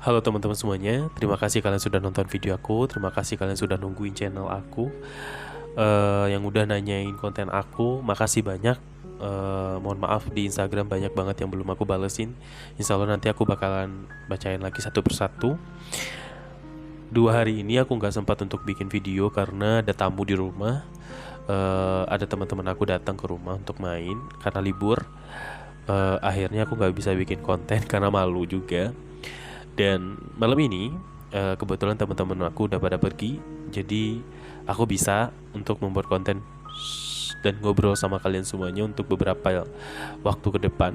Halo teman-teman semuanya, terima kasih kalian sudah nonton video aku. Terima kasih kalian sudah nungguin channel aku, yang udah nanyain konten aku. Makasih banyak. Mohon maaf di Instagram banyak banget yang belum aku balesin. Insya Allah nanti aku bakalan bacain lagi satu persatu. 2 hari ini aku nggak sempat untuk bikin video karena ada tamu di rumah. Ada teman-teman aku datang ke rumah untuk main karena libur. Akhirnya aku nggak bisa bikin konten karena malu juga. Dan malam ini kebetulan teman-teman aku udah pada pergi, jadi aku bisa untuk membuat konten dan ngobrol sama kalian semuanya untuk beberapa waktu ke depan.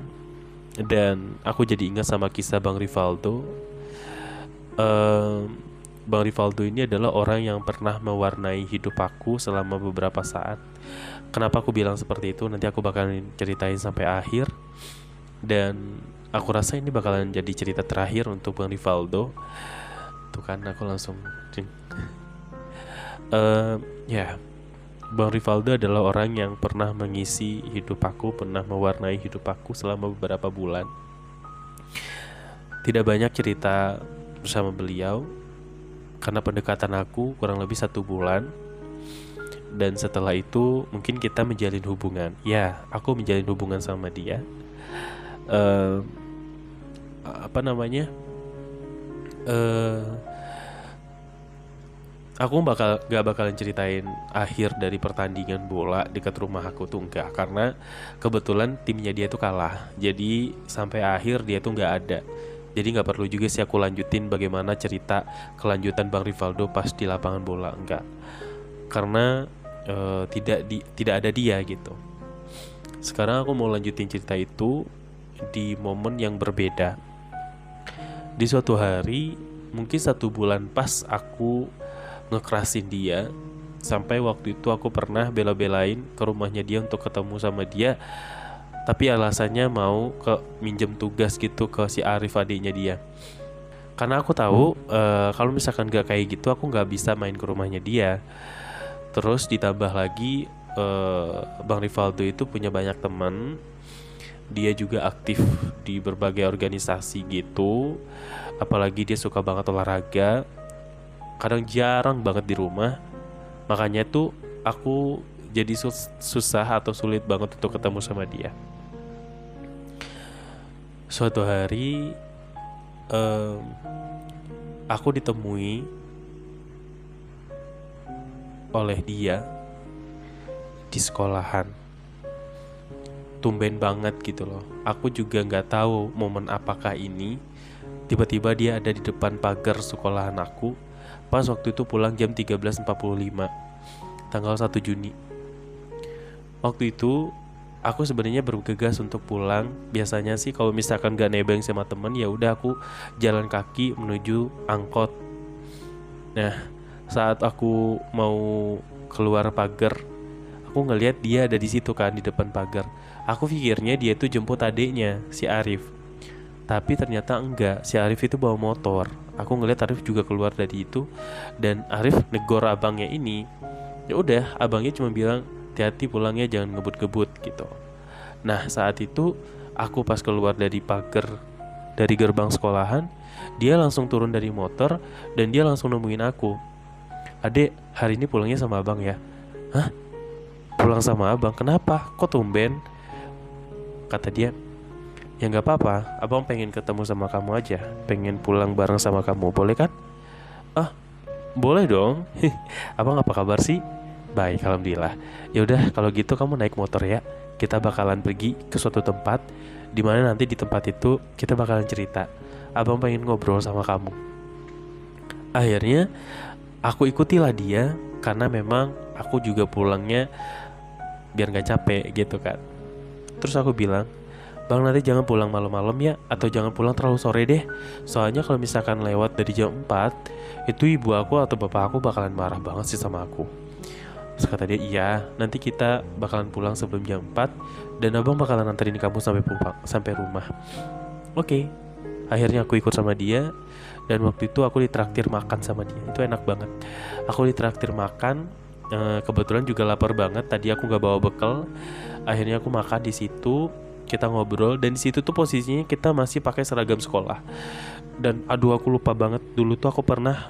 Dan aku jadi ingat sama kisah Bang Rivaldo. Bang Rivaldo ini adalah orang yang pernah mewarnai hidup aku selama beberapa saat. Kenapa aku bilang seperti itu? Nanti aku bakalan ceritain sampai akhir. Dan aku rasa ini bakalan jadi cerita terakhir untuk Bang Rivaldo. Tuh kan aku langsung ya, Bang Rivaldo adalah orang yang pernah mengisi hidup aku, pernah mewarnai hidup aku selama beberapa bulan. Tidak banyak cerita bersama beliau karena pendekatan aku kurang lebih 1 bulan. Dan setelah itu mungkin kita menjalin hubungan. Ya, aku menjalin hubungan sama dia. Apa namanya? Aku gak bakalan ceritain akhir dari pertandingan bola dekat rumah aku tuh, enggak, karena kebetulan timnya dia tuh kalah. Jadi sampai akhir dia tuh nggak ada. Jadi nggak perlu juga sih aku lanjutin bagaimana cerita kelanjutan Bang Rivaldo pas di lapangan bola, enggak. Karena tidak ada dia gitu. Sekarang aku mau lanjutin cerita itu di momen yang berbeda. Di suatu hari, mungkin 1 bulan pas aku ngekerasin dia. Sampai waktu itu aku pernah bela-belain ke rumahnya dia untuk ketemu sama dia, tapi alasannya mau ke minjem tugas gitu ke si Arif, adiknya dia. Karena aku tahu kalau misalkan gak kayak gitu aku gak bisa main ke rumahnya dia. Terus ditambah lagi Bang Rivaldo itu punya banyak teman. Dia juga aktif di berbagai organisasi gitu. Apalagi dia suka banget olahraga. Kadang jarang banget di rumah. Makanya tuh aku jadi susah atau sulit banget untuk ketemu sama dia. Suatu hari aku ditemui oleh dia di sekolahan. Tumben banget gitu loh. Aku juga nggak tahu momen apakah ini. Tiba-tiba dia ada di depan pagar sekolahan aku. Pas waktu itu pulang jam 13.45, tanggal 1 Juni. Waktu itu aku sebenarnya bergegas untuk pulang. Biasanya sih kalau misalkan gak nebeng sama temen, ya udah aku jalan kaki menuju angkot. Nah, saat aku mau keluar pagar, aku ngelihat dia ada di situ kan, di depan pagar. Aku pikirnya dia tuh jemput adiknya, si Arif. Tapi ternyata enggak, si Arif itu bawa motor. Aku ngelihat Arif juga keluar dari itu, dan Arif negor abangnya ini. Ya udah, abangnya cuma bilang, hati-hati pulangnya, jangan ngebut-ngebut gitu. Nah, saat itu aku pas keluar dari pagar, dari gerbang sekolahan, dia langsung turun dari motor dan dia langsung nemuin aku. Adek, hari ini pulangnya sama abang ya? Hah? Pulang sama abang? Kenapa? Kok tumben? Kata dia, ya gak apa-apa, abang pengen ketemu sama kamu aja, pengen pulang bareng sama kamu, boleh kan? Ah, boleh dong. Abang apa kabar sih? Baik, alhamdulillah. Ya udah, kalau gitu kamu naik motor ya. Kita bakalan pergi ke suatu tempat, dimana nanti di tempat itu kita bakalan cerita. Abang pengen ngobrol sama kamu. Akhirnya aku ikutilah dia, karena memang aku juga pulangnya biar gak capek gitu kan. Terus aku bilang, bang nanti jangan pulang malam-malam ya, atau jangan pulang terlalu sore deh. Soalnya kalau misalkan lewat dari jam 4, itu ibu aku atau bapak aku bakalan marah banget sih sama aku. Terus kata dia, iya nanti kita bakalan pulang sebelum jam 4, dan abang bakalan nganterin kamu sampai rumah. Oke. Akhirnya aku ikut sama dia. Dan waktu itu aku ditraktir makan sama dia. Itu enak banget. Aku ditraktir makan. Kebetulan juga lapar banget. Tadi aku gak bawa bekal. Akhirnya aku makan di situ. kita ngobrol, dan di situ tuh posisinya kita masih pakai seragam sekolah. Dan aduh, aku lupa banget dulu tuh aku pernah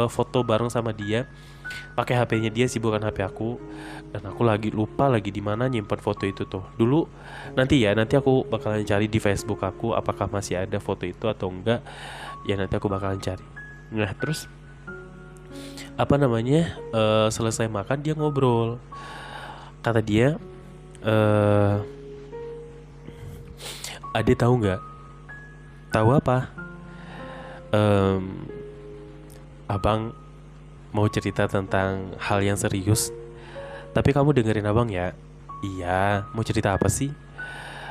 foto bareng sama dia pakai HP-nya dia sih, bukan HP aku. Dan aku lagi lupa lagi di mana nyimpan foto itu tuh dulu. Nanti aku bakalan cari di Facebook aku apakah masih ada foto itu atau enggak. Ya nanti aku bakalan cari. Nah terus apa namanya, selesai makan dia ngobrol. Kata dia, Ade tahu nggak? Tahu apa? Abang mau cerita tentang hal yang serius. Tapi kamu dengerin abang ya. Iya, mau cerita apa sih?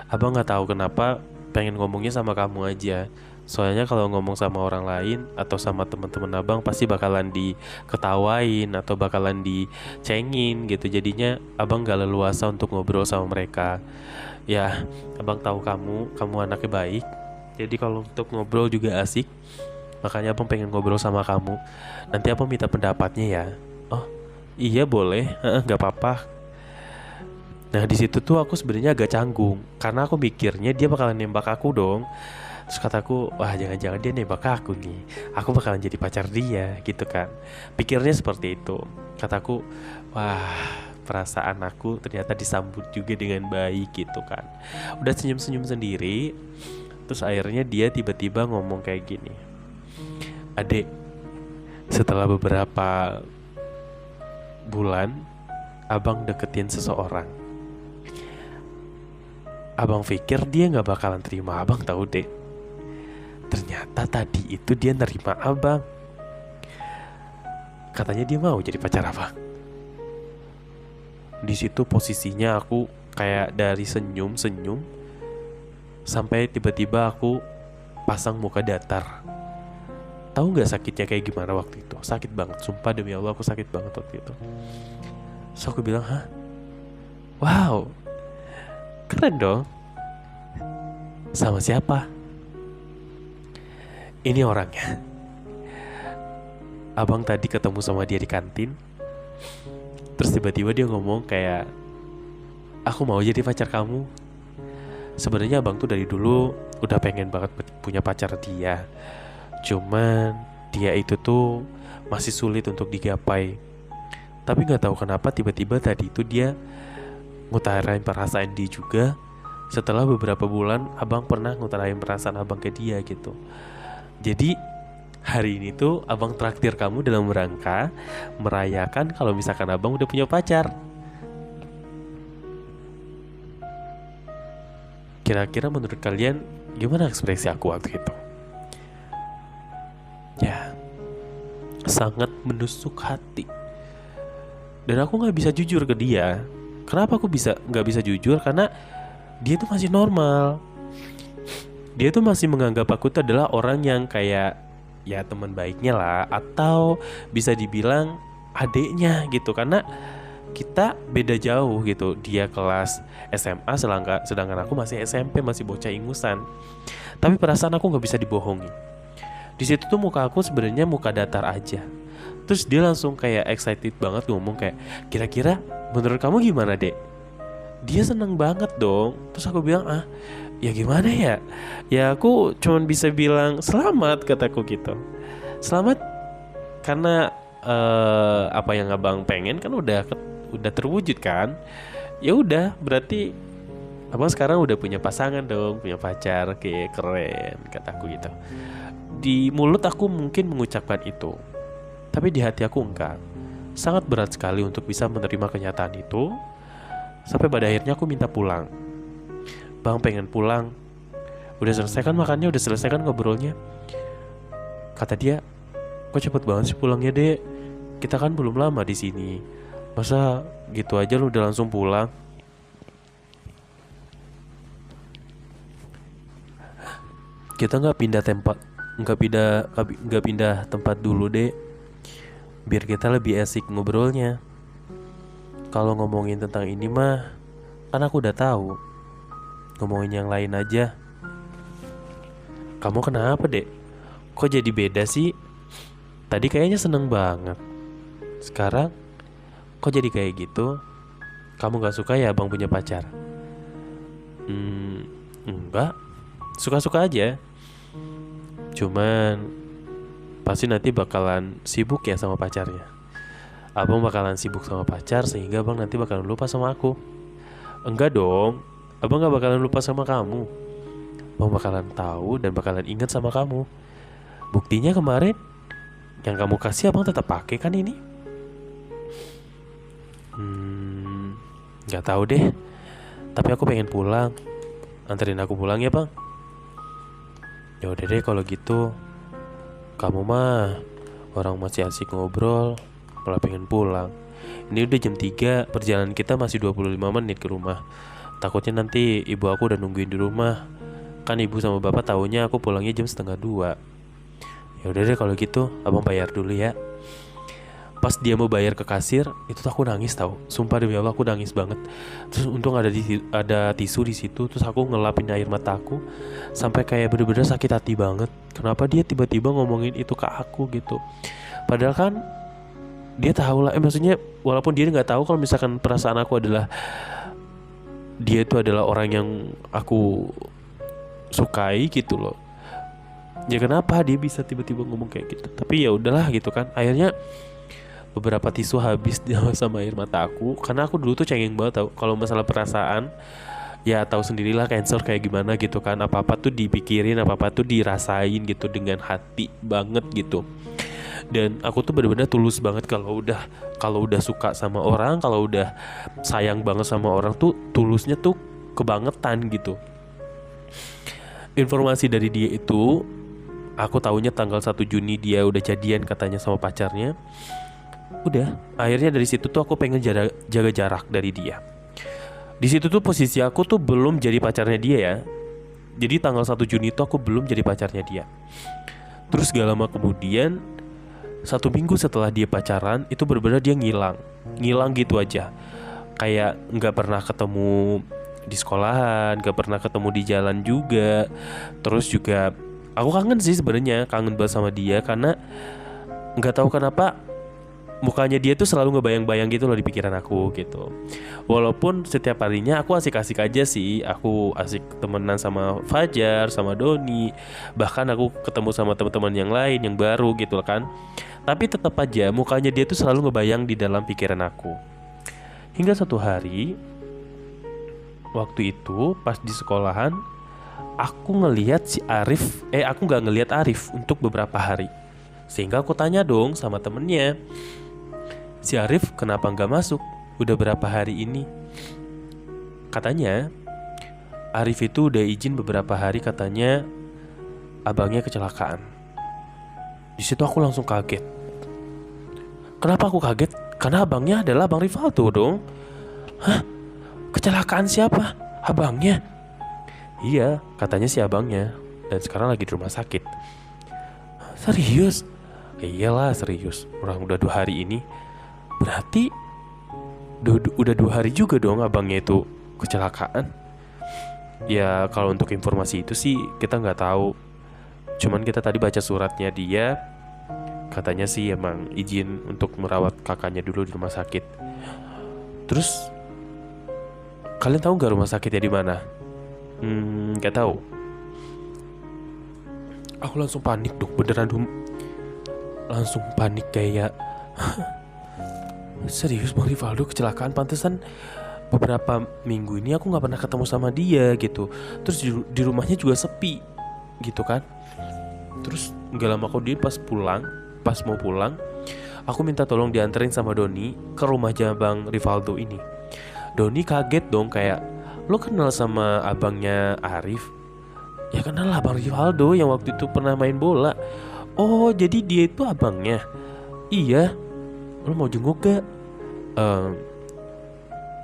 Abang nggak tahu kenapa pengen ngomongnya sama kamu aja. Soalnya kalau ngomong sama orang lain atau sama teman-teman abang pasti bakalan diketawain atau bakalan dicengin gitu. Jadinya abang gak leluasa untuk ngobrol sama mereka. Ya, abang tahu kamu anaknya baik. Jadi kalau untuk ngobrol juga asik. Makanya abang pengen ngobrol sama kamu. Nanti abang minta pendapatnya ya. Oh, iya boleh, nggak apa-apa. Nah di situ tuh aku sebenarnya agak canggung karena aku mikirnya dia bakalan nembak aku dong. Terus kataku, wah jangan-jangan dia nembak aku nih, aku bakalan jadi pacar dia gitu kan. Pikirnya seperti itu. Kataku, wah perasaan aku ternyata disambut juga dengan baik gitu kan. Udah senyum-senyum sendiri. Terus akhirnya dia tiba-tiba ngomong kayak gini, Adek, setelah beberapa bulan abang deketin seseorang. Abang pikir dia gak bakalan terima abang tahu dek. Ternyata tadi itu dia nerima abang. Katanya dia mau jadi pacar abang. Di situ posisinya aku kayak dari senyum-senyum sampai tiba-tiba aku pasang muka datar. Tahu nggak sakitnya kayak gimana waktu itu? Sakit banget, sumpah demi Allah aku sakit banget waktu itu. So aku bilang, hah? Wow, keren dong. Sama siapa? Ini orangnya. Abang tadi ketemu sama dia di kantin. Terus tiba-tiba dia ngomong kayak, aku mau jadi pacar kamu. Sebenarnya abang tuh dari dulu udah pengen banget punya pacar dia. Cuman dia itu tuh masih sulit untuk digapai. Tapi gak tahu kenapa tiba-tiba tadi itu dia ngutarain perasaan dia juga. Setelah beberapa bulan abang pernah ngutarain perasaan abang ke dia gitu. Jadi hari ini tuh abang traktir kamu dalam rangka merayakan kalau misalkan abang udah punya pacar. Kira-kira menurut kalian gimana ekspresi aku waktu itu? Ya, sangat menusuk hati. Dan aku gak bisa jujur ke dia. Kenapa aku gak bisa jujur? Karena dia tuh masih normal. Dia tuh masih menganggap aku tuh adalah orang yang kayak ya teman baiknya lah, atau bisa dibilang adeknya gitu. Karena kita beda jauh gitu. Dia kelas SMA sedangkan aku masih SMP, masih bocah ingusan. Tapi perasaan aku gak bisa dibohongi. Di situ tuh muka aku sebenarnya muka datar aja. Terus dia langsung kayak excited banget ngomong kayak, kira-kira menurut kamu gimana dek? Dia seneng banget dong. Terus aku bilang, ya gimana ya? Ya aku cuman bisa bilang selamat, kataku gitu. Selamat karena apa yang abang pengen kan udah terwujud kan. Ya udah, berarti abang sekarang udah punya pasangan dong, punya pacar, kayak keren, kataku gitu. Di mulut aku mungkin mengucapkan itu, tapi di hati aku enggak. Sangat berat sekali untuk bisa menerima kenyataan itu. Sampai pada akhirnya aku minta pulang. Bang pengen pulang. Udah selesai kan makannya, udah selesai kan ngobrolnya. Kata dia, kok cepet banget sih pulangnya dek? Kita kan belum lama di sini. Masa gitu aja lu udah langsung pulang? Kita nggak pindah tempat dulu dek, biar kita lebih asik ngobrolnya. Kalau ngomongin tentang ini mah kan aku udah tahu. Ngomongin yang lain aja. Kamu kenapa dek? Kok jadi beda sih? Tadi kayaknya seneng banget, sekarang kok jadi kayak gitu? Kamu gak suka ya abang punya pacar? Enggak, suka-suka aja. Cuman pasti nanti bakalan sibuk ya sama pacarnya. Abang bakalan sibuk sama pacar sehingga abang nanti bakalan lupa sama aku. Enggak dong, abang gak bakalan lupa sama kamu. Abang bakalan tahu dan bakalan ingat sama kamu. Buktinya kemarin yang kamu kasih abang tetap pakai kan ini. Gak tahu deh. Tapi aku pengen pulang. Anterin aku pulang ya bang. Ya udah deh kalau gitu. Kamu mah orang masih asik ngobrol, malah pengen pulang. Ini udah jam 3, perjalanan kita masih 25 menit ke rumah. Takutnya nanti ibu aku udah nungguin di rumah. Kan ibu sama bapak taunya aku pulangnya jam setengah 2. Ya udah deh kalau gitu, abang bayar dulu ya. Pas dia mau bayar ke kasir, itu tuh aku nangis tau. Sumpah demi Allah aku nangis banget. Terus untung ada tisu di situ. Terus aku ngelapin air mataku sampai kayak bener-bener sakit hati banget. Kenapa dia tiba-tiba ngomongin itu ke aku gitu? Padahal kan dia tahu lah. Maksudnya walaupun dia nggak tahu kalau misalkan perasaan aku adalah dia itu adalah orang yang aku sukai gitu loh. Ya kenapa dia bisa tiba-tiba ngomong kayak gitu? Tapi ya udahlah gitu kan. Akhirnya beberapa tisu habis sama air mata aku karena aku dulu tuh cengeng banget tau kalau masalah perasaan. Ya tahu sendirilah cancer kayak gimana gitu kan, apa-apa tuh dipikirin, apa-apa tuh dirasain gitu dengan hati banget gitu. Dan aku tuh benar-benar tulus banget kalau udah suka sama orang, kalau udah sayang banget sama orang tuh tulusnya tuh kebangetan gitu. Informasi dari dia itu aku taunya tanggal 1 Juni dia udah jadian katanya sama pacarnya. Udah, akhirnya dari situ tuh aku pengen jaga jarak dari dia. Di situ tuh posisi aku tuh belum jadi pacarnya dia ya. Jadi tanggal 1 Juni itu aku belum jadi pacarnya dia. Terus gak lama kemudian 1 minggu setelah dia pacaran, itu benar-benar dia ngilang gitu aja. Kayak gak pernah ketemu di sekolahan, gak pernah ketemu di jalan juga. Terus juga aku kangen sih sebenarnya, kangen banget sama dia karena gak tahu kenapa mukanya dia tuh selalu ngebayang-bayang gitu loh di pikiran aku gitu. Walaupun setiap harinya aku asik-asik aja sih. Aku asik temenan sama Fajar, sama Doni. Bahkan aku ketemu sama teman-teman yang lain yang baru gitu kan. Tapi tetap aja mukanya dia tuh selalu ngebayang di dalam pikiran aku. Hingga suatu hari, waktu itu pas di sekolahan, aku ngelihat si Arif. Aku gak ngelihat Arif untuk beberapa hari. Sehingga aku tanya dong sama temennya, si Arif kenapa gak masuk? Udah berapa hari ini? Katanya Arif itu udah izin beberapa hari, katanya abangnya kecelakaan. Di situ aku langsung kaget. Kenapa aku kaget? Karena abangnya adalah Bang Rivaldo dong. Hah? Kecelakaan siapa? Abangnya? Iya, katanya si abangnya. Dan sekarang lagi di rumah sakit. Serius? Iyalah serius. Orang udah 2 hari ini. Berarti udah 2 hari juga dong abangnya itu kecelakaan. Ya kalau untuk informasi itu sih kita gak tahu. Cuman kita tadi baca suratnya dia, katanya sih emang izin untuk merawat kakaknya dulu di rumah sakit. Terus kalian tahu gak rumah sakitnya di mana? Gak tahu. Aku langsung panik dong, beneran langsung panik kayak serius Bang Rivaldo kecelakaan, pantesan beberapa minggu ini aku gak pernah ketemu sama dia gitu. Terus di rumahnya juga sepi gitu kan. Terus gak lama kemudian pas mau pulang, aku minta tolong dianterin sama Doni ke rumahnya Bang Rivaldo ini. Doni kaget dong kayak, lo kenal sama abangnya Arif? Ya kenal lah Bang Rivaldo yang waktu itu pernah main bola. Oh jadi dia itu abangnya? Iya. Lo mau jenguk gak?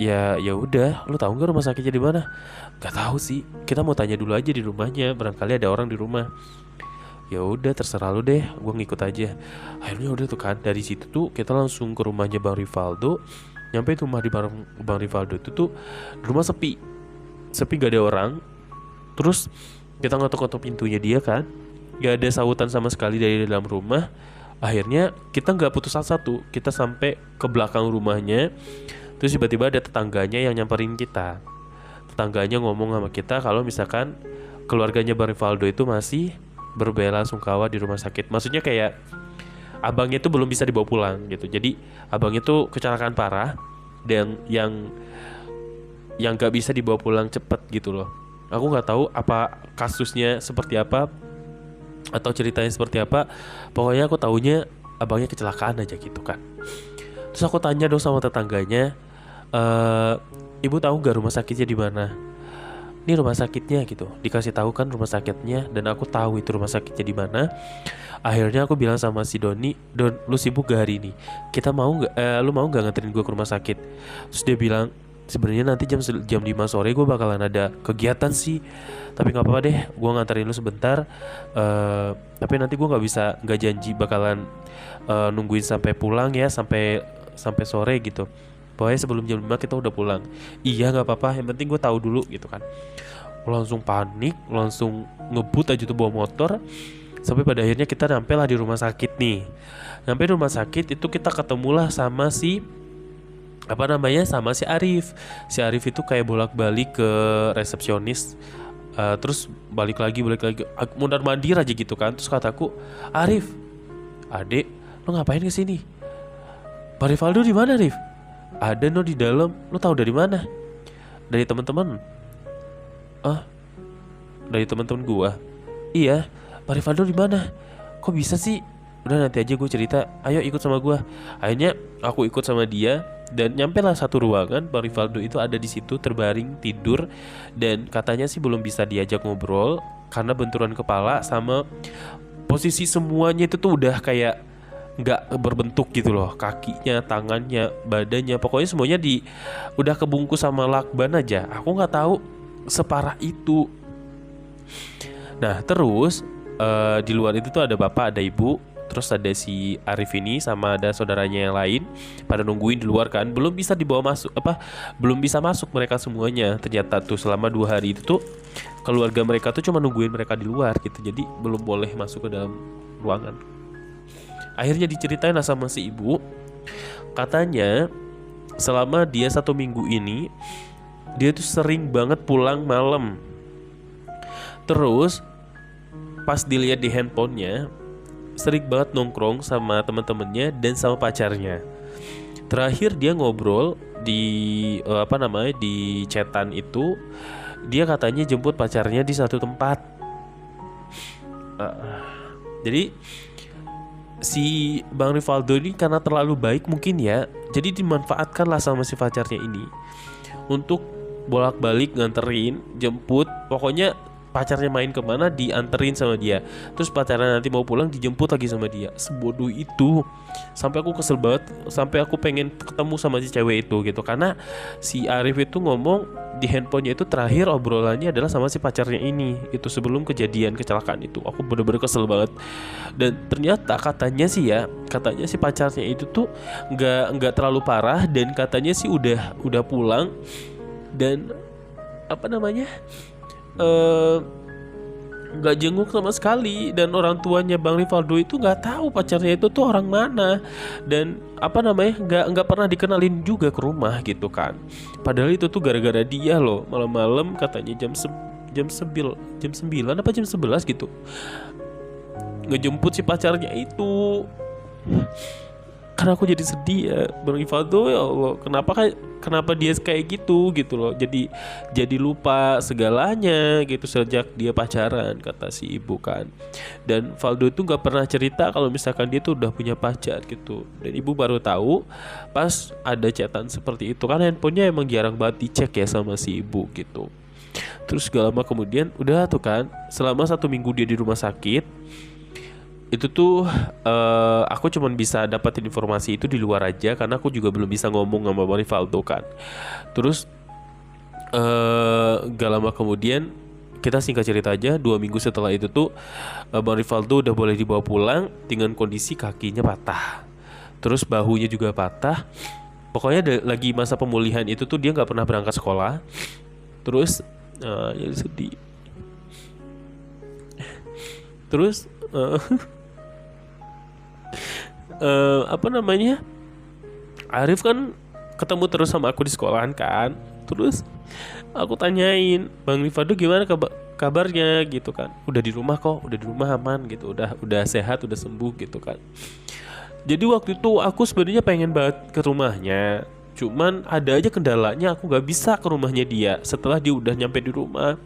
Ya udah. Lo tahu gak rumah sakitnya di mana? Gak tahu sih. Kita mau tanya dulu aja di rumahnya. Barangkali ada orang di rumah. Ya udah terserah lo deh. Gue ngikut aja. Akhirnya udah tuh kan. Dari situ tuh kita langsung ke rumahnya Bang Rivaldo. Nyampe rumah di Bang Rivaldo itu tuh rumah sepi gak ada orang. Terus kita ngetok-ngetok pintunya dia kan, gak ada sautan sama sekali dari dalam rumah. Akhirnya kita gak putus asa tuh. Kita sampai ke belakang rumahnya. Terus tiba-tiba ada tetangganya yang nyamperin kita. tetangganya ngomong sama kita kalau misalkan keluarganya Bang Rivaldo itu masih berbela sungkawa di rumah sakit. Maksudnya kayak abangnya itu belum bisa dibawa pulang gitu. Jadi abangnya itu kecelakaan parah dan yang nggak bisa dibawa pulang cepet gitu loh. Aku nggak tahu apa kasusnya seperti apa atau ceritanya seperti apa. Pokoknya aku taunya abangnya kecelakaan aja gitu kan. Terus aku tanya dong sama tetangganya, ibu tahu nggak rumah sakitnya di mana? Ini rumah sakitnya gitu. Dikasih tahu kan rumah sakitnya dan aku tahu itu rumah sakitnya di mana. Akhirnya aku bilang sama si Doni, Don, lu sibuk gak hari ini? Lu mau nggak nganterin gue ke rumah sakit? Terus dia bilang, sebenarnya nanti jam 5 sore gue bakalan ada kegiatan sih, tapi nggak apa-apa deh, gue nganterin lu sebentar. Tapi nanti gue nggak janji bakalan nungguin sampai pulang ya, sampai sore gitu. Pokoknya sebelum jam 5 kita udah pulang. Iya nggak apa-apa, yang penting gue tahu dulu gitu kan. Langsung panik, langsung ngebut aja tuh bawa motor. Sampai pada akhirnya kita nyampe lah di rumah sakit nih. Nyampe di rumah sakit itu kita ketemulah sama si sama si Arif. Si Arif itu kayak bolak-balik ke resepsionis, terus balik lagi mundar mandir aja gitu kan. Terus kataku, Arif, adek, lo ngapain kesini? Pak Rivaldo di mana, Rif? Ada no di dalam. Lo tahu dari mana? Dari teman-teman. Dari teman-teman gua. Iya. Pak Rivaldo di mana? Kok bisa sih? Udah nanti aja gue cerita. Ayo ikut sama gue. Akhirnya aku ikut sama dia dan nyampe lah satu ruangan. Pak Rivaldo itu ada di situ terbaring tidur dan katanya sih belum bisa diajak ngobrol karena benturan kepala sama posisi semuanya itu tuh udah kayak nggak berbentuk gitu loh. Kakinya, tangannya, badannya, pokoknya semuanya udah kebungkus sama lakban aja. Aku nggak tahu separah itu. Nah terus di luar itu tuh ada bapak, ada ibu, terus ada si Arif ini sama ada saudaranya yang lain pada nungguin di luar kan. Belum bisa dibawa masuk, belum bisa masuk mereka semuanya. Ternyata tuh selama 2 hari itu tuh keluarga mereka tuh cuma nungguin mereka di luar gitu. Jadi belum boleh masuk ke dalam ruangan. Akhirnya diceritain lah sama si ibu, katanya selama dia 1 minggu ini dia tuh sering banget pulang malam. Terus pas dilihat di handphonenya sering banget nongkrong sama teman-temannya dan sama pacarnya. Terakhir dia ngobrol di di chatan itu, dia katanya jemput pacarnya di satu tempat. Jadi si Bang Rivaldo ini karena terlalu baik mungkin ya, jadi dimanfaatkan lah sama si pacarnya ini untuk bolak-balik nganterin, jemput, pokoknya pacarnya main kemana dianterin sama dia. Terus pacarnya nanti mau pulang dijemput lagi sama dia. Sebodoh itu. Sampai aku kesel banget, sampai aku pengen ketemu sama si cewek itu gitu. Karena si Arif itu ngomong di handphonenya itu terakhir obrolannya adalah sama si pacarnya ini. Itu sebelum kejadian kecelakaan itu. Aku bener-bener kesel banget. Dan ternyata katanya si pacarnya itu tuh nggak terlalu parah dan katanya sih udah pulang dan nggak jenguk sama sekali. Dan orang tuanya Bang Rivaldo itu nggak tahu pacarnya itu tuh orang mana dan nggak pernah dikenalin juga ke rumah gitu kan. Padahal itu tuh gara-gara dia loh, malam-malam katanya jam 9 apa jam 11 gitu ngejemput si pacarnya itu. Karena aku jadi sedih ya, Bang Rivaldo, ya Allah, kenapa dia kayak gitu loh. Jadi lupa segalanya gitu sejak dia pacaran, kata si ibu kan. Dan Valdo itu nggak pernah cerita kalau misalkan dia tuh udah punya pacar gitu. Dan ibu baru tahu pas ada chatan seperti itu, kan handphonenya emang jarang banget dicek ya sama si ibu gitu. Terus gak lama kemudian udah tuh kan, selama 1 minggu dia di rumah sakit. Itu tuh aku cuman bisa dapatin informasi itu di luar aja karena aku juga belum bisa ngomong sama Bang Rivaldo kan. Terus gak lama kemudian, kita singkat cerita aja, 2 minggu setelah itu tuh Bang Rivaldo udah boleh dibawa pulang dengan kondisi kakinya patah, terus bahunya juga patah. Pokoknya lagi masa pemulihan itu tuh dia gak pernah berangkat sekolah. Terus jadi sedih. Terus Arif kan ketemu terus sama aku di sekolahan kan. Terus Aku tanyain, Bang Rifado gimana kabarnya gitu kan. Udah di rumah kok, udah di rumah aman gitu, udah sehat, udah sembuh gitu kan. Jadi waktu itu aku sebenarnya pengen banget ke rumahnya, cuman ada aja kendalanya, aku nggak bisa ke rumahnya dia setelah dia udah nyampe di rumah.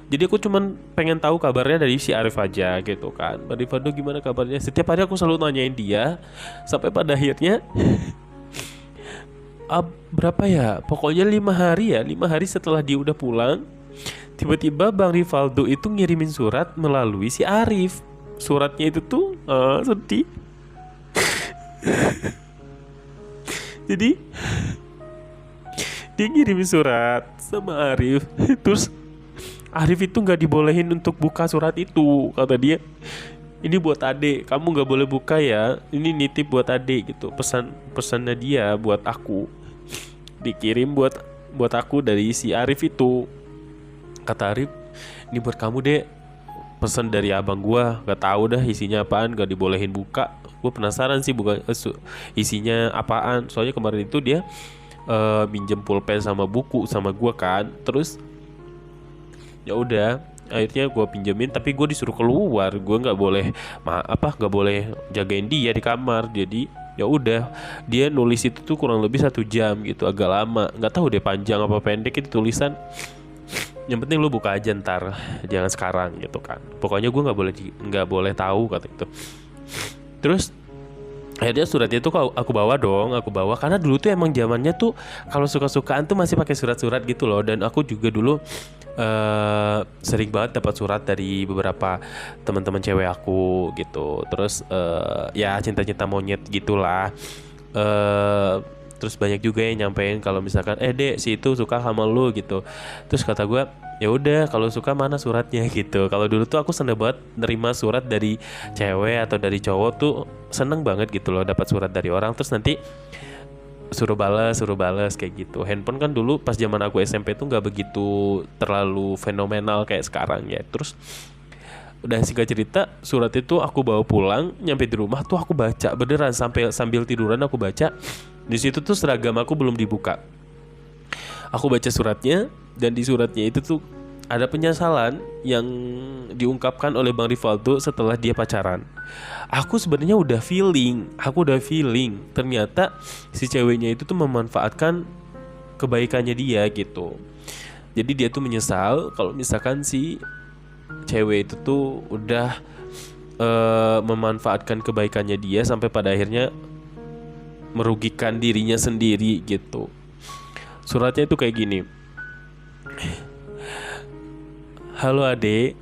Jadi aku cuman pengen tahu kabarnya dari si Arif aja gitu kan. Bang Rifado gimana kabarnya? Setiap hari aku selalu nanyain dia, sampai pada akhirnya berapa ya? Pokoknya 5 hari ya. 5 hari setelah dia udah pulang, tiba-tiba Bang Rivaldo itu ngirimin surat melalui si Arif. Suratnya itu tuh sedih. Jadi dia ngirimin surat sama Arif. Terus Arif itu nggak dibolehin untuk buka surat itu. Kata dia, ini buat adik, kamu nggak boleh buka ya. Ini nitip buat adik gitu. Pesannya dia buat aku, dikirim buat aku dari si Arif itu. Kata Arif, ini buat kamu dek, pesan dari abang gua. Gak tahu dah isinya apaan, gak dibolehin buka. Gue penasaran sih buka isinya apaan. Soalnya kemarin itu dia minjem pulpen sama buku sama gua kan. Terus ya udah, akhirnya gue pinjemin, tapi gue disuruh keluar. Gue nggak boleh nggak boleh jagain dia di kamar. Jadi ya udah, dia nulis itu tuh kurang lebih 1 jam gitu, agak lama. Nggak tahu deh panjang apa pendek itu tulisan. Yang penting lu buka aja ntar, jangan sekarang gitu kan. Pokoknya gue nggak boleh tahu kata itu. Terus akhirnya suratnya tuh aku bawa karena dulu tuh emang zamannya tuh kalau suka-sukaan tuh masih pakai surat-surat gitu loh. Dan aku juga dulu sering banget dapat surat dari beberapa teman-teman cewek aku gitu. Terus ya cinta-cinta monyet gitulah. Terus banyak juga yang nyampein kalau misalkan dek si itu suka sama lu gitu. Terus kata gue, ya udah kalau suka mana suratnya gitu. Kalau dulu tuh aku seneng banget nerima surat dari cewek atau dari cowok tuh, seneng banget gitu loh dapat surat dari orang. Terus nanti suruh balas kayak gitu. Handphone kan dulu pas zaman aku SMP tuh nggak begitu terlalu fenomenal kayak sekarang ya. Terus udah singkat cerita, surat itu aku bawa pulang, nyampe di rumah tuh aku baca beneran sambil tiduran aku baca. Di situ tuh seragam aku belum dibuka. Aku baca suratnya, dan di suratnya itu tuh ada penyesalan yang diungkapkan oleh Bang Rivaldo setelah dia pacaran. Aku sebenarnya udah feeling ternyata si ceweknya itu tuh memanfaatkan kebaikannya dia gitu. Jadi dia tuh menyesal kalau misalkan si cewek itu tuh udah memanfaatkan kebaikannya dia sampai pada akhirnya merugikan dirinya sendiri gitu. Suratnya itu kayak gini. Halo adek,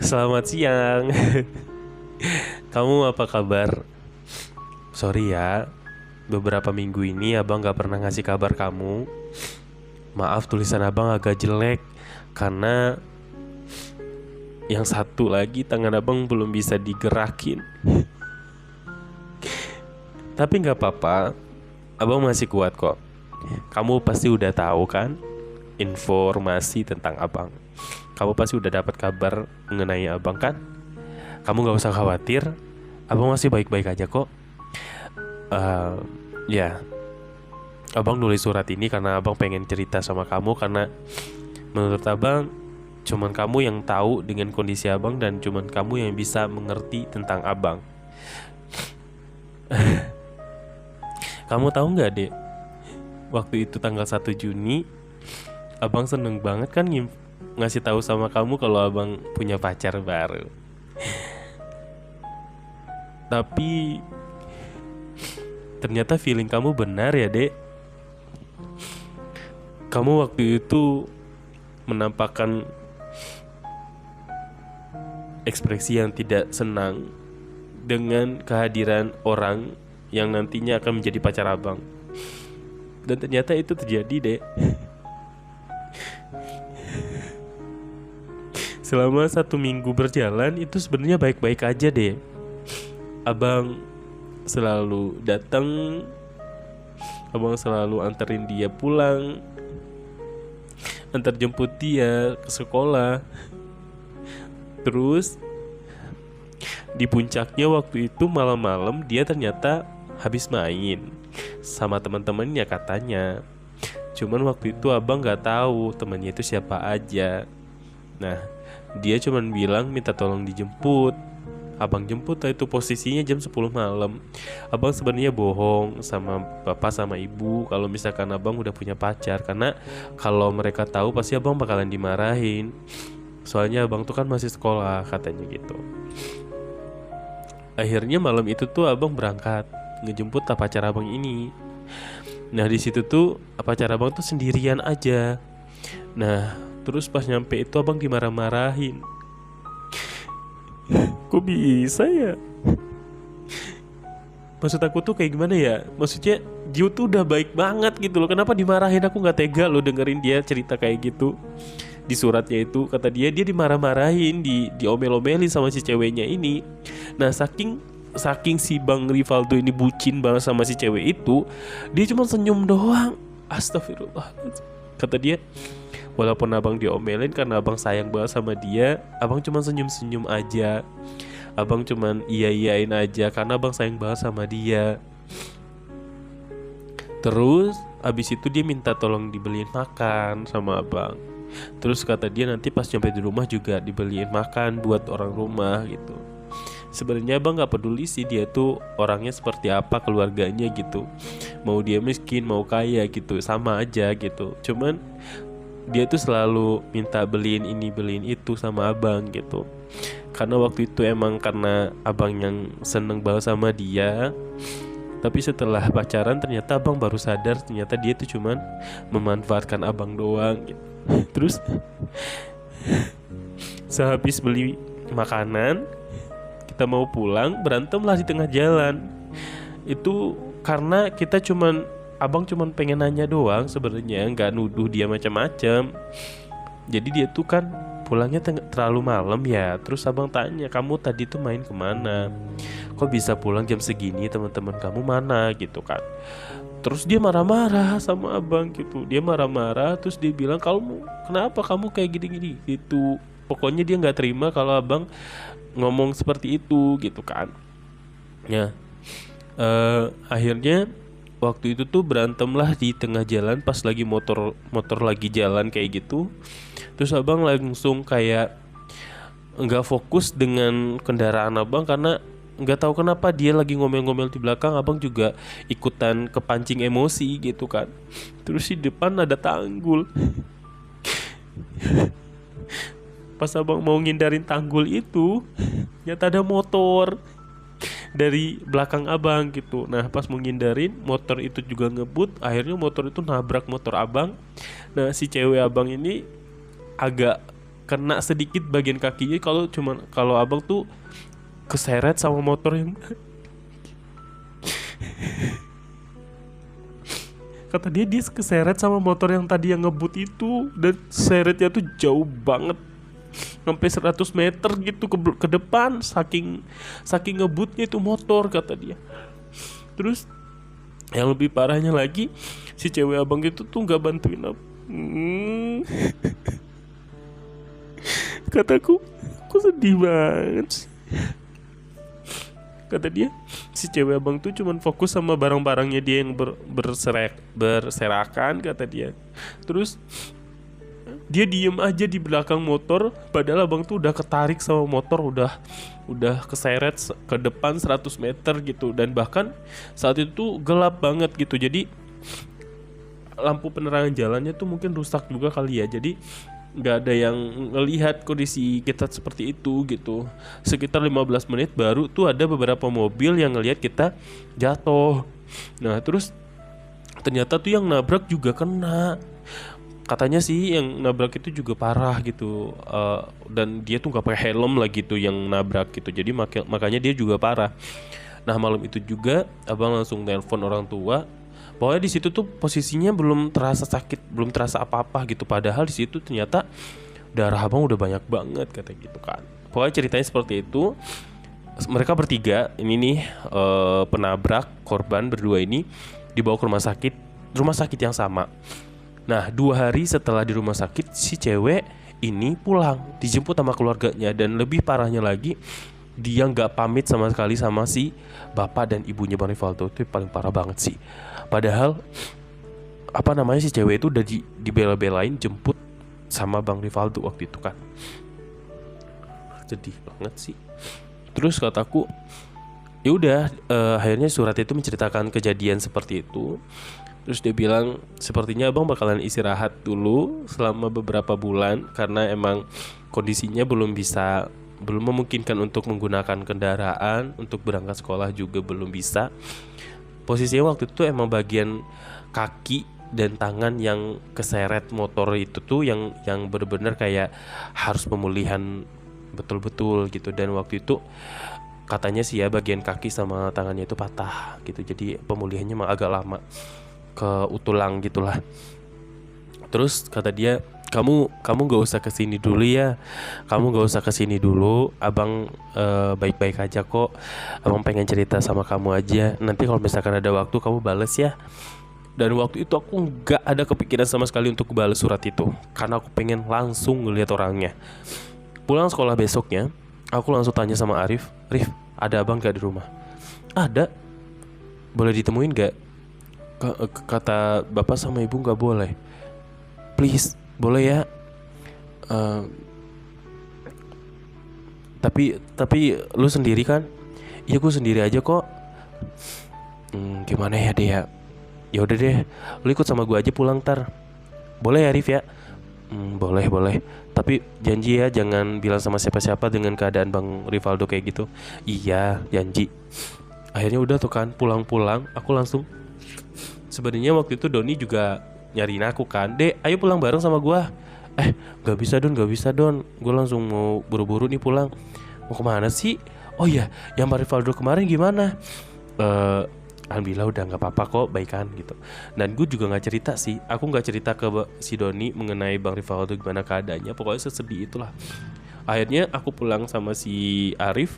selamat siang. Kamu apa kabar? Sorry ya, beberapa minggu ini abang gak pernah ngasih kabar kamu. Maaf tulisan abang agak jelek, karena yang satu lagi tangan abang belum bisa digerakin. Tapi gak apa-apa, abang masih kuat kok. Kamu pasti udah tahu kan informasi tentang abang. Kamu pasti udah dapat kabar mengenai abang kan? Kamu gak usah khawatir, abang masih baik-baik aja kok. Ya, abang nulis surat ini karena abang pengen cerita sama kamu. Karena menurut abang cuman kamu yang tahu dengan kondisi abang, dan cuman kamu yang bisa mengerti tentang abang. Kamu tahu nggak dek, waktu itu tanggal 1 Juni abang seneng banget kan ngasih tahu sama kamu kalau abang punya pacar baru. Tapi ternyata feeling kamu benar ya dek. Kamu waktu itu menampakkan ekspresi yang tidak senang dengan kehadiran orang yang nantinya akan menjadi pacar abang. Dan ternyata itu terjadi dek. Selama 1 minggu berjalan itu sebenarnya baik-baik aja deh. Abang selalu datang, abang selalu anterin dia pulang, antar jemput dia ke sekolah. Terus di puncaknya waktu itu malam-malam dia ternyata habis main sama teman-temannya katanya. Cuman waktu itu abang nggak tahu temannya itu siapa aja. Nah, dia cuman bilang minta tolong dijemput. Abang jemput lah, itu posisinya jam 10 malam. Abang sebenarnya bohong sama bapak sama ibu kalau misalkan abang udah punya pacar, karena kalau mereka tahu pasti abang bakalan dimarahin. Soalnya abang tuh kan masih sekolah katanya gitu. Akhirnya malam itu tuh abang berangkat ngejemput pacar abang ini. Nah di situ tuh pacar abang tuh sendirian aja. Nah terus pas nyampe itu abang dimarah-marahin. Kok bisa ya? Maksud aku tuh kayak gimana ya? Maksudnya dia tuh udah baik banget gitu loh. Kenapa dimarahin? Aku gak tega loh dengerin dia cerita kayak gitu. Di suratnya itu kata dia dimarah-marahin, diomel-omelin sama si ceweknya ini. Nah saking si Bang Rivaldo ini bucin banget sama si cewek itu, dia cuma senyum doang. Astagfirullah. Kata dia, walaupun abang diomelin karena abang sayang banget sama dia, abang cuma senyum-senyum aja. Abang cuman iya-iyain aja karena abang sayang banget sama dia. Terus abis itu dia minta tolong dibeliin makan sama abang. Terus kata dia nanti pas sampai di rumah juga dibeliin makan buat orang rumah gitu. Sebenarnya abang gak peduli sih dia tuh orangnya seperti apa, keluarganya gitu. Mau dia miskin mau kaya gitu sama aja gitu. Cuman dia tuh selalu minta beliin ini beliin itu sama abang gitu. Karena waktu itu emang karena abang yang seneng banget sama dia. Tapi setelah pacaran ternyata abang baru sadar ternyata dia tuh cuman memanfaatkan abang doang gitu. Terus sehabis beli makanan, kita mau pulang, berantem lah di tengah jalan. Itu karena abang cuman pengen nanya doang sebenarnya, nggak nuduh dia macam-macam. Jadi dia tuh kan pulangnya terlalu malam ya. Terus abang tanya, kamu tadi tuh main kemana? Kok bisa pulang jam segini, teman-teman kamu mana gitu kan. Terus dia marah-marah sama abang gitu. Dia marah-marah terus dia bilang, kenapa kamu kayak gini-gini gitu. Pokoknya dia gak terima kalau abang ngomong seperti itu gitu kan. Ya akhirnya waktu itu tuh berantem lah di tengah jalan pas lagi motor lagi jalan kayak gitu. Terus abang langsung kayak nggak fokus dengan kendaraan abang karena nggak tahu kenapa dia lagi ngomel-ngomel di belakang, abang juga ikutan kepancing emosi gitu kan. Terus di depan ada tanggul. Pas abang mau ngindarin tanggul itu, ternyata ada motor dari belakang abang gitu. Nah pas mau ngindarin, motor itu juga ngebut. Akhirnya motor itu nabrak motor abang. Nah si cewek abang ini agak kena sedikit bagian kakinya. Kalau abang tuh keseret sama motor yang kata dia keseret sama motor yang tadi yang ngebut itu. Dan seretnya tuh jauh banget, sampai 100 meter gitu ke depan, saking ngebutnya itu motor kata dia. Terus yang lebih parahnya lagi, si cewek abang itu tuh gak bantuin apa. Kataku, aku sedih banget sih. Kata dia, si cewek abang tuh cuman fokus sama barang-barangnya dia yang berserakan kata dia. Terus dia diem aja di belakang motor, padahal abang tuh udah ketarik sama motor, udah keseret ke depan 100 meter gitu. Dan bahkan saat itu tuh gelap banget gitu. Jadi lampu penerangan jalannya tuh mungkin rusak juga kali ya. Jadi gak ada yang ngelihat kondisi kita seperti itu gitu. Sekitar 15 menit baru tuh ada beberapa mobil yang ngelihat kita jatuh. Nah terus ternyata tuh yang nabrak juga kena. Katanya sih yang nabrak itu juga parah gitu. Dan dia tuh gak pakai helm lah gitu yang nabrak gitu. Jadi makanya dia juga parah. Nah malam itu juga abang langsung telepon orang tua. Pokoknya di situ tuh posisinya belum terasa sakit, belum terasa apa-apa gitu. Padahal di situ ternyata darah abang udah banyak banget kata gitu kan. Pokoknya ceritanya seperti itu. Mereka bertiga ini nih penabrak korban berdua ini dibawa ke rumah sakit yang sama. Nah 2 hari setelah di rumah sakit, si cewek ini pulang, dijemput sama keluarganya. Dan lebih parahnya lagi, dia gak pamit sama sekali sama si bapak dan ibunya Bang Rivaldo. Itu paling parah banget sih. Padahal apa namanya, si cewek itu udah dibela-belain jemput sama Bang Rivaldo waktu itu kan. Sedih banget sih. Terus kataku, ya udah, akhirnya surat itu menceritakan kejadian seperti itu. Terus dia bilang, sepertinya abang bakalan istirahat dulu selama beberapa bulan karena emang kondisinya belum memungkinkan untuk menggunakan kendaraan, untuk berangkat sekolah juga belum bisa. Posisinya waktu itu emang bagian kaki dan tangan yang keseret motor itu tuh yang benar-benar kayak harus pemulihan betul-betul gitu. Dan waktu itu katanya sih ya, bagian kaki sama tangannya itu patah gitu, jadi pemulihannya emang agak lama, ke tulang gitulah. Terus kata dia, kamu gak usah kesini dulu ya, kamu gak usah kesini dulu, abang baik-baik aja kok, abang pengen cerita sama kamu aja, nanti kalau misalkan ada waktu kamu bales ya. Dan waktu itu aku gak ada kepikiran sama sekali untuk bales surat itu, karena aku pengen langsung ngeliat orangnya. Pulang sekolah besoknya, aku langsung tanya sama Arif, Rif, ada abang gak di rumah? Ada, boleh ditemuin gak? Kata bapak sama ibu gak boleh. Please, boleh ya? Tapi lu sendiri kan? Iya, gue sendiri aja kok. Gimana ya deh ya? Ya udah deh, lu ikut sama gue aja pulang ntar. Boleh ya Rif ya? Boleh. Tapi janji ya, jangan bilang sama siapa-siapa dengan keadaan Bang Rivaldo kayak gitu. Iya, janji. Akhirnya udah tuh kan, pulang-pulang aku langsung, sebenarnya waktu itu Doni juga nyariin aku kan, Dek ayo pulang bareng sama gua. Gak bisa Don, gue langsung mau buru-buru nih pulang. Mau kemana sih? Oh iya, yang Bang Rivaldo kemarin gimana? Alhamdulillah udah gak apa-apa kok, baikan gitu. Dan gue juga gak cerita sih, aku gak cerita ke si Doni mengenai Bang Rivaldo gimana keadaannya. Pokoknya sesedih itulah. Akhirnya aku pulang sama si Arif,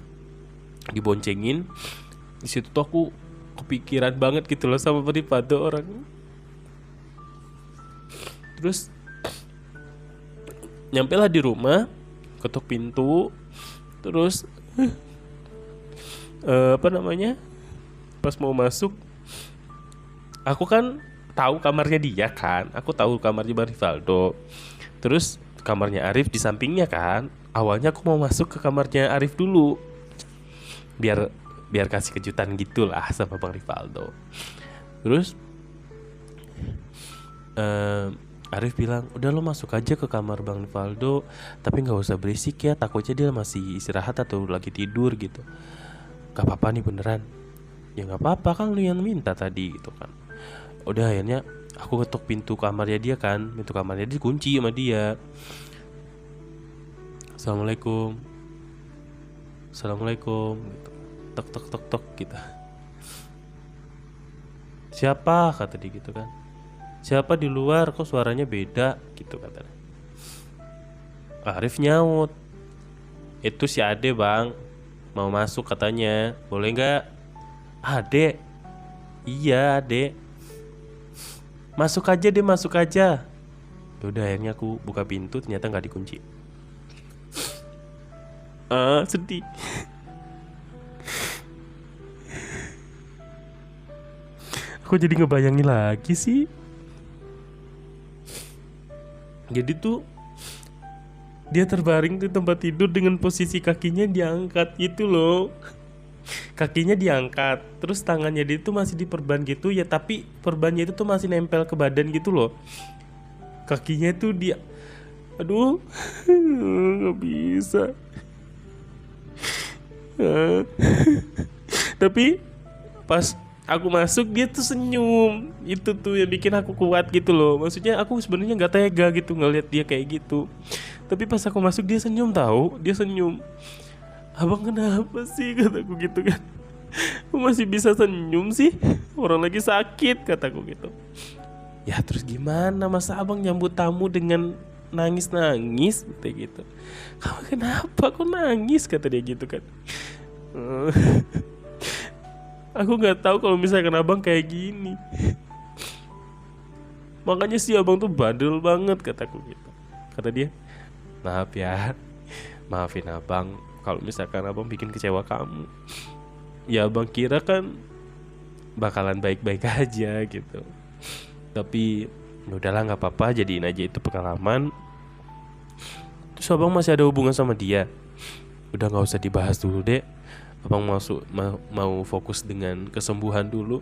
diboncengin. Di situ tuh aku kepikiran banget gitu loh sama Bang Rivaldo orang. Terus nyampe lah di rumah, ketuk pintu. Terus pas mau masuk, aku kan tahu kamarnya dia kan, aku tahu kamarnya Bang Rivaldo. Terus kamarnya Arif di sampingnya kan. Awalnya aku mau masuk ke kamarnya Arif dulu, biar kasih kejutan gitulah sama Bang Rivaldo. Terus Arif bilang, udah lo masuk aja ke kamar Bang Rivaldo, tapi gak usah berisik ya, takutnya dia masih istirahat atau lagi tidur gitu. Gak apa-apa nih beneran. Ya gak apa-apa, kan lu yang minta tadi gitu kan. Udah akhirnya aku ketuk pintu kamarnya dia kan. Pintu kamarnya dia dikunci sama dia. Assalamualaikum gitu. Tok gitu. Siapa, kata dia gitu kan. Siapa di luar, kok suaranya beda gitu katanya. Arif nyaut, itu si Ade bang, mau masuk katanya, boleh gak? Ade? Iya Ade. Masuk aja. Yaudah akhirnya aku buka pintu, ternyata gak dikunci. Sedih. Aku jadi ngebayangin lagi sih. Jadi tuh dia terbaring di tempat tidur dengan posisi kakinya diangkat gitu loh. Kakinya diangkat, terus tangannya dia tuh masih diperban gitu ya, tapi perbannya itu tuh masih nempel ke badan gitu loh. Kakinya tuh dia, aduh, nggak bisa. Tapi pas aku masuk dia tuh senyum. Itu tuh yang bikin aku kuat gitu loh. Maksudnya aku sebenarnya nggak tega gitu ngeliat dia kayak gitu. Tapi pas aku masuk dia senyum tahu. Dia senyum. Abang kenapa sih, kataku gitu kan. Aku masih bisa senyum sih, orang lagi sakit, kataku gitu. Ya terus gimana, masa abang nyambut tamu dengan nangis-nangis kayak gitu. Kamu kenapa kok nangis, kata dia gitu kan. Aku nggak tahu kalau misalkan abang kayak gini. Makanya sih abang tuh bandel banget, kataku gitu. Kata dia, maaf ya, maafin abang kalau misalkan abang bikin kecewa kamu. Ya abang kira kan bakalan baik-baik aja gitu. Tapi ya udahlah, nggak apa-apa, jadiin aja itu pengalaman. Terus abang masih ada hubungan sama dia? Udah nggak usah dibahas dulu deh. Abang mau fokus dengan kesembuhan dulu.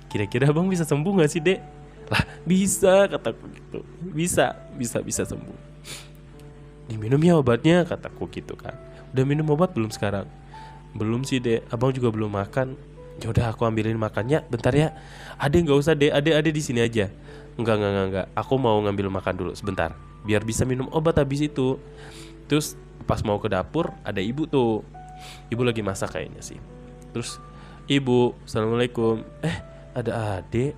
Kira-kira abang bisa sembuh nggak sih, Dek? Lah bisa, kataku gitu. Bisa sembuh. Diminum ya obatnya, kataku gitu kan. Udah minum obat belum sekarang? Belum sih, Dek. Abang juga belum makan. Ya udah, aku ambilin makannya bentar ya. Ade nggak usah, Dek. Ade di sini aja. Enggak. Aku mau ngambil makan dulu sebentar, biar bisa minum obat habis itu. Terus pas mau ke dapur ada ibu tuh. Ibu lagi masak kayaknya sih. Terus, "Ibu, assalamualaikum." Ada Ade.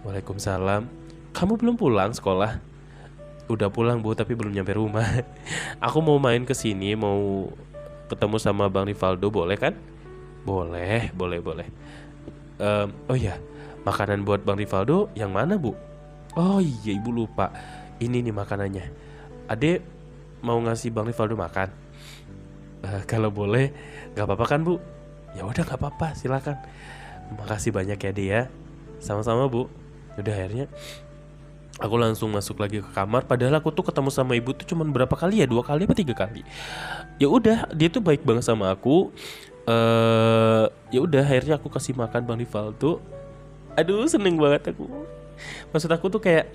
Waalaikumsalam. "Kamu belum pulang sekolah?" "Udah pulang, Bu, tapi belum nyampe rumah." "Aku mau main ke sini, mau ketemu sama Bang Rivaldo, boleh kan?" Boleh. Oh ya, makanan buat Bang Rivaldo yang mana, Bu?" "Oh iya, Ibu lupa. Ini nih makanannya. Ade mau ngasih Bang Rivaldo makan." Kalau boleh, nggak apa-apa kan, Bu?" "Ya udah, nggak apa-apa, silakan. Makasih banyak ya, dia." "Sama-sama, Bu." Udah, akhirnya aku langsung masuk lagi ke kamar. Padahal aku tuh ketemu sama ibu tuh cuman berapa kali ya, 2 kali apa 3 kali. Ya udah, dia tuh baik banget sama aku. Ya udah, akhirnya aku kasih makan Bang Rivaldo. Aduh, seneng banget aku. Maksud aku tuh kayak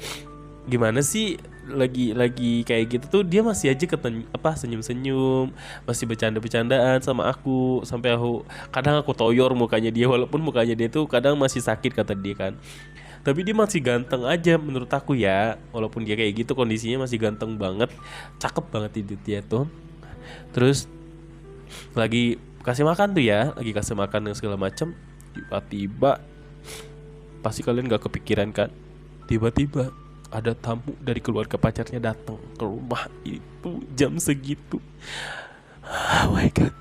gimana sih, lagi kayak gitu tuh dia masih aja senyum-senyum, masih bercanda-bercandaan sama aku, sampai kadang aku toyor mukanya dia, walaupun mukanya dia tuh kadang masih sakit kata dia kan. Tapi dia masih ganteng aja menurut aku ya, walaupun dia kayak gitu kondisinya masih ganteng banget, cakep banget itu dia tuh. Terus lagi kasih makan tuh ya, lagi kasih makan dan segala macam, tiba-tiba, pasti kalian gak kepikiran kan, tiba-tiba ada tamu dari keluarga pacarnya datang ke rumah itu jam segitu. Oh my god.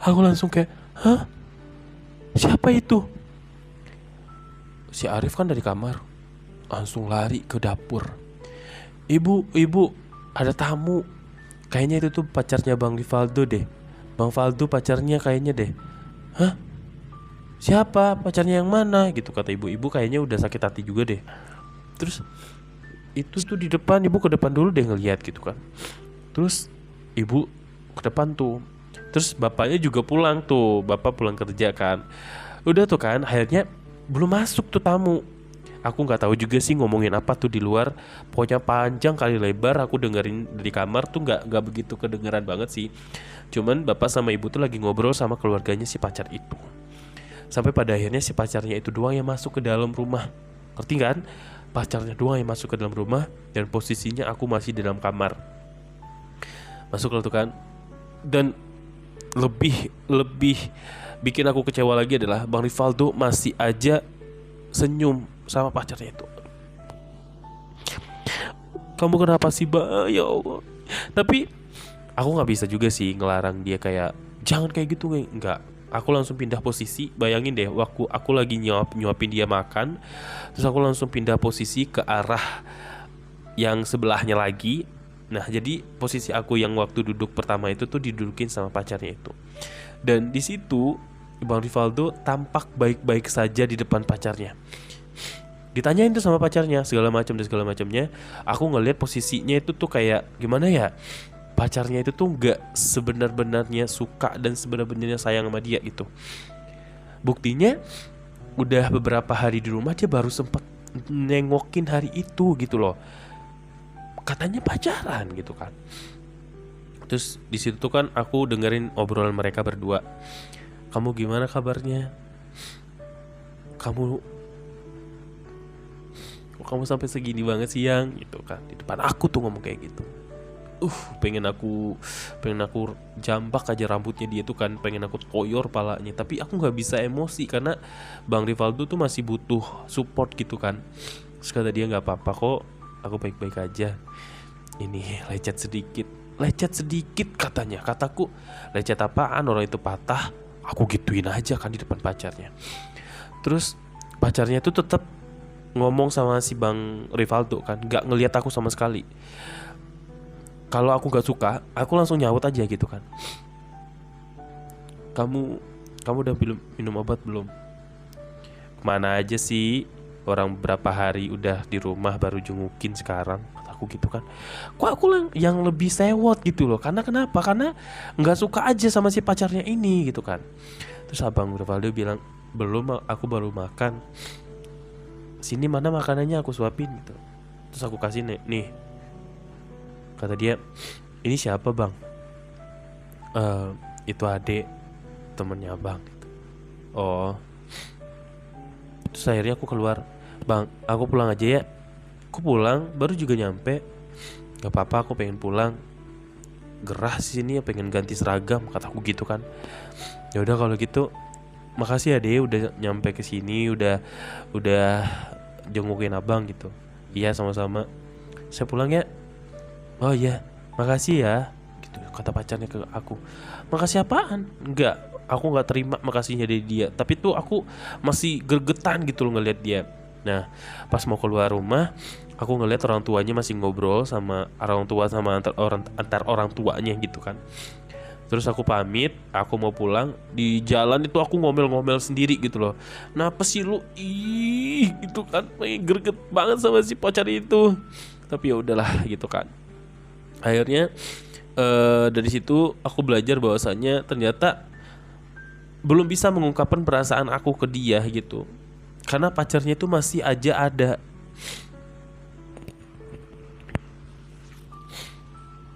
Aku langsung kayak, "Hah? Siapa itu?" Si Arif kan dari kamar langsung lari ke dapur. Ibu, ada tamu. Kayaknya itu tuh pacarnya Bang Rivaldo deh. Bang Valdo pacarnya kayaknya deh." "Hah? Siapa? Pacarnya yang mana?" gitu kata ibu kayaknya udah sakit hati juga deh. Terus itu tuh di depan, ibu ke depan dulu deh ngeliat gitu kan. Terus ibu ke depan tuh. Terus bapaknya juga pulang tuh, bapak pulang kerja kan. Udah tuh kan, akhirnya belum masuk tuh tamu. Aku nggak tahu juga sih ngomongin apa tuh di luar. Pokoknya panjang kali lebar, aku dengerin dari kamar tuh nggak begitu kedengeran banget sih. Cuman bapak sama ibu tuh lagi ngobrol sama keluarganya si pacar itu. Sampai pada akhirnya si pacarnya itu doang yang masuk ke dalam rumah. Ngerti kan? Pacarnya doang yang masuk ke dalam rumah, dan posisinya aku masih di dalam kamar. Masuk tuh kan. Dan lebih bikin aku kecewa lagi adalah Bang Rivaldo masih aja senyum sama pacarnya itu. "Kamu kenapa sih, Ba? Ya Allah." Tapi aku nggak bisa juga sih ngelarang dia kayak jangan kayak gitu, nggak. Aku langsung pindah posisi. Bayangin deh, waktu aku lagi nyuapin dia makan, terus aku langsung pindah posisi ke arah yang sebelahnya lagi. Nah, jadi posisi aku yang waktu duduk pertama itu tuh didudukin sama pacarnya itu. Dan di situ Bang Rivaldo tampak baik-baik saja di depan pacarnya. Ditanyain tuh sama pacarnya segala macamnya. Aku ngeliat posisinya itu tuh kayak gimana ya? Pacarnya itu tuh nggak sebenar-benarnya suka dan sebenar-benarnya sayang sama dia gitu. Buktinya udah beberapa hari di rumah dia baru sempat nengokin hari itu gitu loh. Katanya pacaran gitu kan. Terus di situ tuh kan aku dengerin obrolan mereka berdua. "Kamu gimana kabarnya? Kamu sampai segini banget sih, Yang?" gitu kan. Di depan aku tuh ngomong kayak gitu. Pengen aku jambak aja rambutnya dia tuh kan, pengen aku toyor palanya. Tapi aku nggak bisa emosi karena Bang Rivaldo tuh masih butuh support gitu kan. Terus kata dia, "Nggak apa-apa kok, aku baik-baik aja. Ini lecet sedikit katanya." Kataku, "Lecet apaan, orang itu patah." Aku gituin aja kan di depan pacarnya. Terus pacarnya tuh tetap ngomong sama si Bang Rivaldo kan, nggak ngelihat aku sama sekali. Kalau aku gak suka, aku langsung nyaut aja gitu kan. Kamu udah minum obat belum?" "Kemana aja sih? orang berapa hari udah di rumah baru jengukin sekarang, kata aku gitu kan. Kok aku yang lebih sewot gitu loh. Karena kenapa? Karena nggak suka aja sama si pacarnya ini gitu kan. Terus abang Rivaldo bilang, belum, aku baru makan. Sini mana makanannya, aku suapin gitu. Terus aku kasih nih. Kata dia, ini siapa bang? Itu adek temennya abang gitu. Oh. Terus akhirnya aku keluar, bang aku pulang aja ya. Aku pulang baru juga nyampe. Gak apa-apa, aku pengen pulang. Gerah sini ya, pengen ganti seragam, kataku gitu kan. Ya udah kalau gitu, makasih ya deh udah nyampe ke sini, udah jengukin abang gitu. Iya sama-sama. Saya pulang ya. Oh iya, makasih ya. Gitu kata pacarnya ke aku. Makasih apaan? Enggak, aku nggak terima makasihnya dari dia. Tapi tuh aku masih gregetan gitu loh ngeliat dia. Nah, pas mau keluar rumah, aku ngeliat orang tuanya masih ngobrol sama orang tua, sama antar orang tuanya gitu kan. Terus aku pamit, aku mau pulang. Di jalan itu aku ngomel-ngomel sendiri gitu loh. Kenapa sih lu? Ih, gitu kan. Greget banget sama si pacar itu. Tapi ya udahlah gitu kan. Akhirnya dari situ aku belajar bahwasannya ternyata belum bisa mengungkapkan perasaan aku ke dia gitu. Karena pacarnya itu masih aja ada.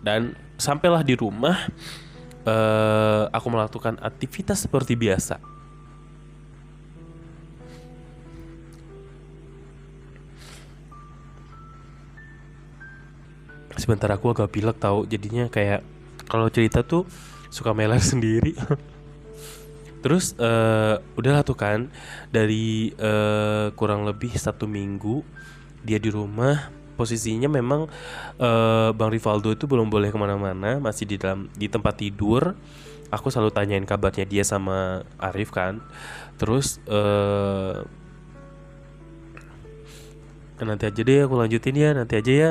Dan sampailah di rumah, aku melakukan aktivitas seperti biasa. Sebentar aku agak pilek tahu, jadinya kayak kalau cerita tuh suka meler sendiri. Terus udahlah tuh kan, dari kurang lebih 1 minggu dia di rumah. Posisinya memang Bang Rivaldo itu belum boleh kemana-mana, masih di tempat tidur. Aku selalu tanyain kabarnya dia sama Arif kan. Terus nanti aja deh aku lanjutin ya, nanti aja ya.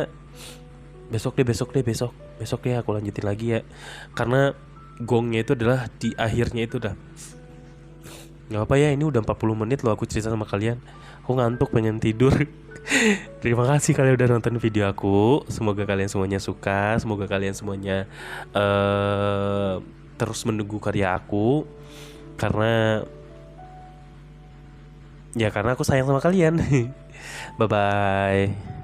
Besok deh aku lanjutin lagi ya. Karena gongnya itu adalah di akhirnya itu udah. Gak apa ya, ini udah 40 menit loh aku cerita sama kalian. Aku ngantuk, pengen tidur. Terima kasih kalian udah nonton video aku. Semoga kalian semuanya suka. Semoga kalian semuanya terus menunggu karya aku. Karena aku sayang sama kalian. Bye bye.